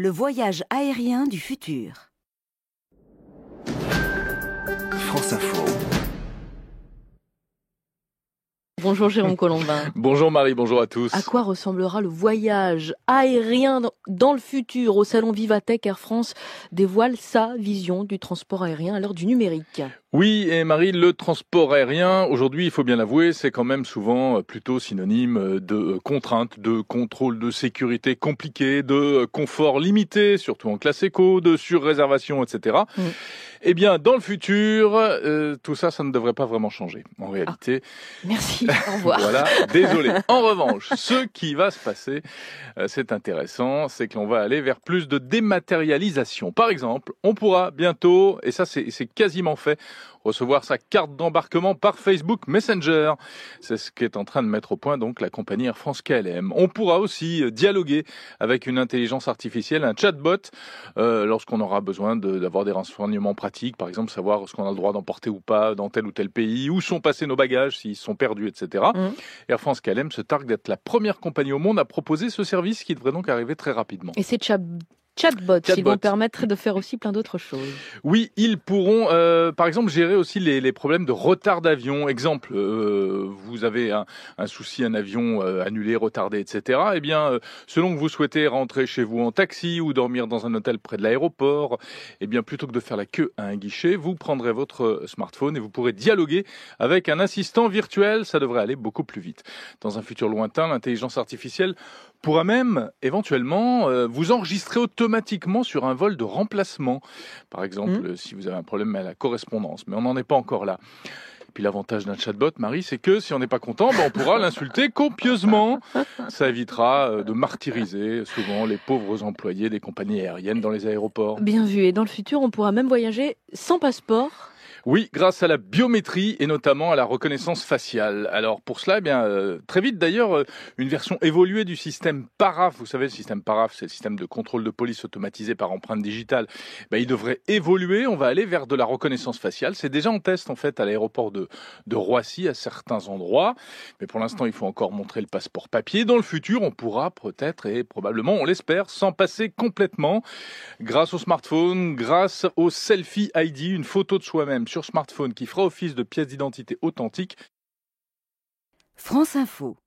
Le voyage aérien du futur. France Info. Bonjour Jérôme Colombin. Bonjour Marie, bonjour à tous. À quoi ressemblera le voyage aérien dans le futur? Au salon Vivatech, Air France dévoile sa vision du transport aérien à l'heure du numérique. Oui, et Marie, le transport aérien, aujourd'hui, il faut bien l'avouer, c'est quand même souvent plutôt synonyme de contraintes, de contrôle de sécurité compliqué, de confort limité, surtout en classe éco, de surréservation, etc. Eh bien, dans le futur, tout ça, ça ne devrait pas vraiment changer, en réalité. Merci, au revoir. Voilà, désolé. En revanche, ce qui va se passer, c'est intéressant, c'est que l'on va aller vers plus de dématérialisation. Par exemple, on pourra bientôt, et ça c'est quasiment fait, recevoir sa carte d'embarquement par Facebook Messenger. C'est ce qu'est en train de mettre au point donc la compagnie Air France KLM. On pourra aussi dialoguer avec une intelligence artificielle, un chatbot, lorsqu'on aura besoin d'avoir des renseignements pratiques, par exemple savoir ce qu'on a le droit d'emporter ou pas dans tel ou tel pays, où sont passés nos bagages, s'ils sont perdus, etc. Air France KLM se targue d'être la première compagnie au monde à proposer ce service qui devrait donc arriver très rapidement. Et ces chatbots, ils vont permettre de faire aussi plein d'autres choses. Oui, ils pourront, par exemple, gérer aussi les problèmes de retard d'avion. Exemple, vous avez un souci, un avion annulé, retardé, etc. Eh bien, selon que vous souhaitez rentrer chez vous en taxi ou dormir dans un hôtel près de l'aéroport, eh bien, plutôt que de faire la queue à un guichet, vous prendrez votre smartphone et vous pourrez dialoguer avec un assistant virtuel. Ça devrait aller beaucoup plus vite. Dans un futur lointain, l'intelligence artificielle pourra même, éventuellement, vous enregistrer automatiquement sur un vol de remplacement. Par exemple, si vous avez un problème à la correspondance. Mais on n'en est pas encore là. Et puis l'avantage d'un chatbot, Marie, c'est que si on n'est pas content, on pourra l'insulter copieusement. Ça évitera de martyriser souvent les pauvres employés des compagnies aériennes dans les aéroports. Bien vu. Et dans le futur, on pourra même voyager sans passeport. Oui, grâce à la biométrie et notamment à la reconnaissance faciale. Alors pour cela, eh bien, très vite d'ailleurs, une version évoluée du système PARAF, vous savez le système PARAF, c'est le système de contrôle de police automatisé par empreinte digitale, il devrait évoluer, on va aller vers de la reconnaissance faciale. C'est déjà en test en fait à l'aéroport de Roissy à certains endroits, mais pour l'instant il faut encore montrer le passeport papier. Dans le futur, on pourra peut-être et probablement, on l'espère, s'en passer complètement grâce au smartphone, grâce au Selfie ID, une photo de soi-même sur smartphone qui fera office de pièce d'identité authentique. France Info.